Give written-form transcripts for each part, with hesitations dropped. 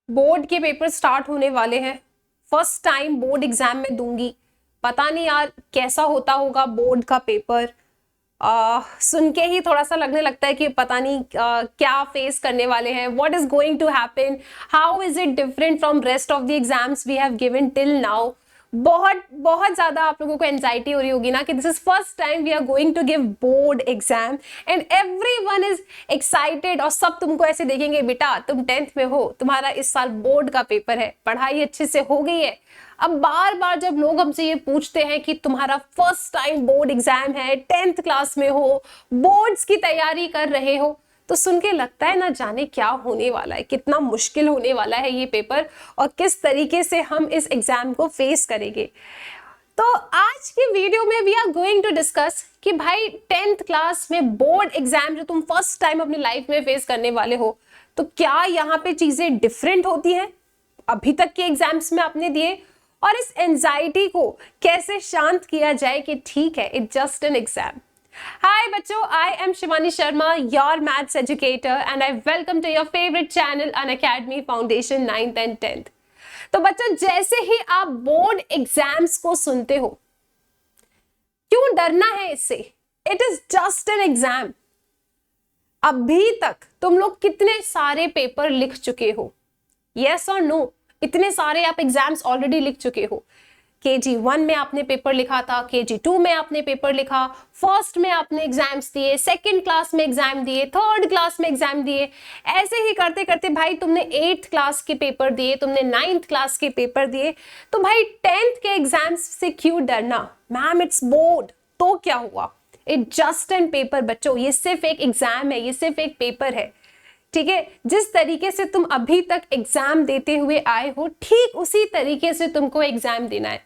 Board के paper start होने वाले हैं। फर्स्ट टाइम बोर्ड एग्जाम में दूंगी। पता नहीं यार कैसा होता होगा बोर्ड का पेपर। सुन के ही थोड़ा सा लगने लगता है कि पता नहीं क्या फेस करने वाले हैं। What is going to happen, how is it different from rest of the exams we have given till now. बहुत बहुत ज्यादा आप लोगों को एंजाइटी हो रही होगी ना कि this is first time we are going to give board exam and everyone is excited. और सब तुमको ऐसे देखेंगे, बेटा तुम 10th में हो, तुम्हारा इस साल बोर्ड का पेपर है, पढ़ाई अच्छे से हो गई है। अब बार बार जब लोग हमसे ये पूछते हैं कि तुम्हारा फर्स्ट टाइम बोर्ड एग्जाम है, 10th क्लास में हो, बोर्ड्स की तैयारी कर रहे हो, तो सुन के लगता है ना जाने क्या होने वाला है, कितना मुश्किल होने वाला है ये पेपर और किस तरीके से हम इस एग्जाम को फेस करेंगे। तो आज की वीडियो में we are going to discuss कि भाई 10th क्लास में बोर्ड एग्जाम जो तुम फर्स्ट टाइम अपनी लाइफ में फेस करने वाले हो, तो क्या यहाँ पे चीजें डिफरेंट होती हैं अभी तक के एग्जाम्स में आपने दिए, और इस एंजाइटी को कैसे शांत किया जाए कि ठीक है it just an exam. Hi बच्चों, I am Shivani Sharma, your maths educator and I welcome to your favorite channel Unacademy Foundation 9th and 10th। तो बच्चों जैसे ही आप बोर्ड एग्जाम्स को सुनते हो, क्यों डरना है इससे? It is just an exam. अभी तक तुम लोग कितने सारे पेपर लिख चुके हो? यस और नो? इतने सारे आप एग्जाम्स ऑलरेडी लिख चुके हो। KG1 में आपने पेपर लिखा था, KG2 में आपने पेपर लिखा, फर्स्ट में आपने एग्जाम्स दिए, सेकंड क्लास में एग्जाम दिए, थर्ड क्लास में एग्जाम दिए। ऐसे ही करते करते भाई तुमने 8th क्लास के पेपर दिए, तुमने 9th क्लास के पेपर दिए। तो भाई 10th के एग्जाम्स से क्यों डरना? मैम इट्स बोर्ड, तो क्या हुआ? इट जस्ट एन पेपर बच्चों, ये सिर्फ एक एग्जाम है, ये सिर्फ एक पेपर है, ठीक है। जिस तरीके से तुम अभी तक एग्जाम देते हुए आए हो, ठीक उसी तरीके से तुमको एग्जाम देना है।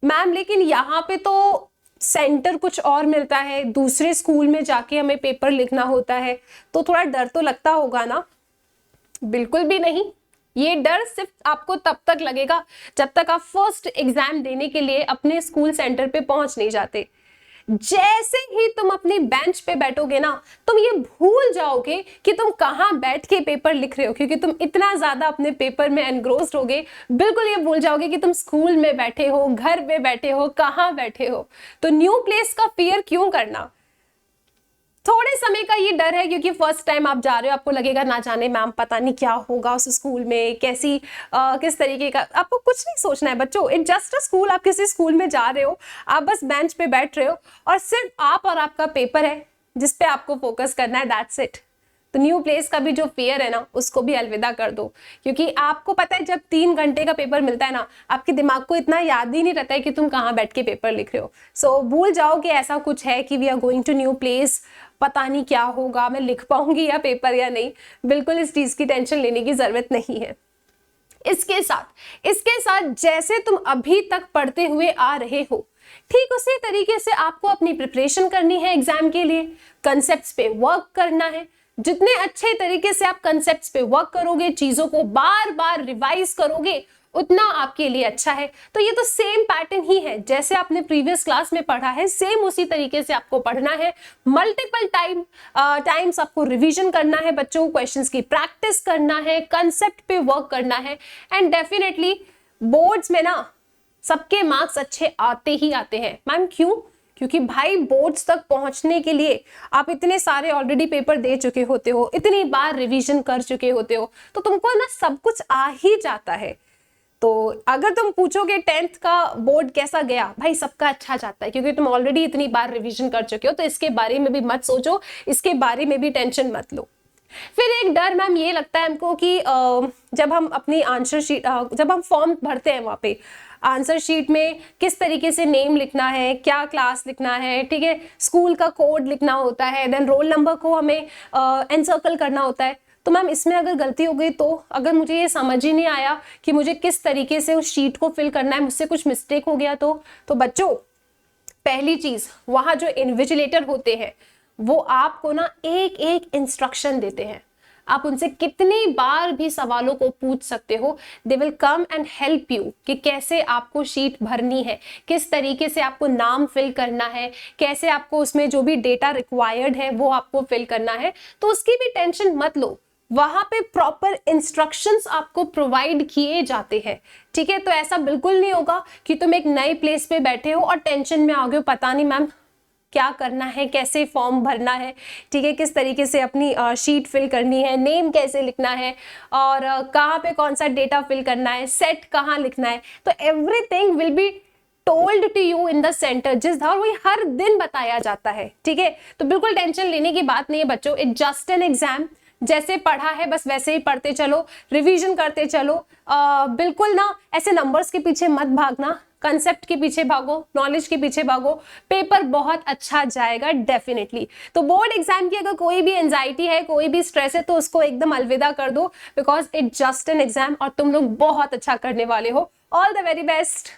मैम लेकिन यहाँ पे तो सेंटर कुछ और मिलता है, दूसरे स्कूल में जाके हमें पेपर लिखना होता है, तो थोड़ा डर तो लगता होगा ना? बिल्कुल भी नहीं। ये डर सिर्फ आपको तब तक लगेगा जब तक आप फर्स्ट एग्जाम देने के लिए अपने स्कूल सेंटर पे पहुंच नहीं जाते। जैसे ही तुम अपनी बेंच पे बैठोगे ना, तुम ये भूल जाओगे कि तुम कहाँ बैठ के पेपर लिख रहे हो, क्योंकि तुम इतना ज्यादा अपने पेपर में एनग्रोस्ड होगे, बिल्कुल ये भूल जाओगे कि तुम स्कूल में बैठे हो, घर पे बैठे हो, कहाँ बैठे हो। तो न्यू प्लेस का फियर क्यों करना? थोड़े समय का ये डर है क्योंकि फर्स्ट टाइम आप जा रहे हो, आपको लगेगा ना जाने मैम पता नहीं क्या होगा उस स्कूल में, कैसी किस तरीके का। आपको कुछ नहीं सोचना है बच्चों, इट जस्ट अ स्कूल। आप किसी स्कूल में जा रहे हो, आप बस बेंच पे बैठ रहे हो और सिर्फ आप और आपका पेपर है जिस पे आपको फोकस करना है, दैट्स इट। तो न्यू प्लेस का भी जो फियर है ना, उसको भी अलविदा कर दो, क्योंकि आपको पता है जब 3 घंटे का पेपर मिलता है ना, आपके दिमाग को इतना याद ही नहीं रहता है कि तुम कहाँ बैठ के पेपर लिख रहे हो। सो भूल जाओ कि ऐसा कुछ है कि we are going to new place, पता नहीं क्या होगा, मैं लिख पाऊंगी या पेपर या नहीं। बिल्कुल इस चीज की टेंशन लेने की जरूरत नहीं है। इसके साथ जैसे तुम अभी तक पढ़ते हुए आ रहे हो, ठीक उसी तरीके से आपको अपनी प्रिपरेशन करनी है एग्जाम के लिए। कंसेप्ट्स पे वर्क करना है। जितने अच्छे तरीके से आप कंसेप्ट्स पे वर्क करोगे, चीजों को बार बार रिवाइज करोगे, उतना आपके लिए अच्छा है। तो ये तो सेम पैटर्न ही है जैसे आपने प्रीवियस क्लास में पढ़ा है, सेम उसी तरीके से आपको पढ़ना है। मल्टीपल टाइम्स आपको रिवीजन करना है बच्चों, क्वेश्चंस की प्रैक्टिस करना है, कंसेप्ट पे वर्क करना है। एंड डेफिनेटली बोर्ड्स में ना सबके मार्क्स अच्छे आते ही आते हैं। मैम क्यों? क्योंकि भाई बोर्ड्स तक पहुंचने के लिए आप इतने सारे ऑलरेडी पेपर दे चुके होते हो, इतनी बार रिवीजन कर चुके होते हो, तो तुमको ना सब कुछ आ ही जाता है। तो अगर तुम पूछोगे 10th का बोर्ड कैसा गया, भाई सबका अच्छा जाता है, क्योंकि तुम ऑलरेडी इतनी बार रिवीजन कर चुके हो। तो इसके बारे में भी मत सोचो, इसके बारे में भी टेंशन मत लो। फिर एक डर मैम ये लगता है हमको कि जब हम अपनी आंसर शीट, जब हम फॉर्म भरते हैं वहाँ पे आंसर शीट में किस तरीके से नेम लिखना है, क्या क्लास लिखना है, ठीक है, स्कूल का कोड लिखना होता है, देन रोल नंबर को हमें एनसर्कल करना होता है। तो मैम इसमें अगर गलती हो गई, तो अगर मुझे ये समझ ही नहीं आया कि मुझे किस तरीके से उस शीट को फिल करना है, मुझसे कुछ मिस्टेक हो गया तो बच्चों पहली चीज, वहां जो इन्विजिलेटर होते हैं वो आपको ना एक एक इंस्ट्रक्शन देते हैं। आप उनसे कितनी बार भी सवालों को पूछ सकते हो, they will come and help you कि कैसे आपको शीट भरनी है, किस तरीके से आपको नाम फिल करना है, कैसे आपको उसमें जो भी डेटा रिक्वायर्ड है वो आपको फिल करना है। तो उसकी भी टेंशन मत लो, वहां पे प्रॉपर इंस्ट्रक्शंस आपको प्रोवाइड किए जाते हैं, ठीक है। तो ऐसा बिल्कुल नहीं होगा कि तुम एक नए प्लेस पे बैठे हो और टेंशन में आ गए हो, पता नहीं मैम क्या करना है, कैसे फॉर्म भरना है, ठीक है, किस तरीके से अपनी शीट फिल करनी है, नेम कैसे लिखना है, और कहाँ पे कौन सा डेटा फिल करना है, सेट कहाँ लिखना है। तो everything will be told to you in the centre, जिस धर वही हर दिन बताया जाता है, ठीक है। तो बिल्कुल टेंशन लेने की बात नहीं है बच्चों, इट जस्ट एन एग्जाम। जैसे पढ़ा है बस वैसे ही पढ़ते चलो, रिवीजन करते चलो, बिल्कुल ना ऐसे नंबर्स के पीछे मत भागना, कंसेप्ट के पीछे भागो, नॉलेज के पीछे भागो, पेपर बहुत अच्छा जाएगा डेफिनेटली। तो बोर्ड एग्जाम की अगर कोई भी एंजाइटी है, कोई भी स्ट्रेस है, तो उसको एकदम अलविदा कर दो, because it just an exam और तुम लोग बहुत अच्छा करने वाले हो। All the very best.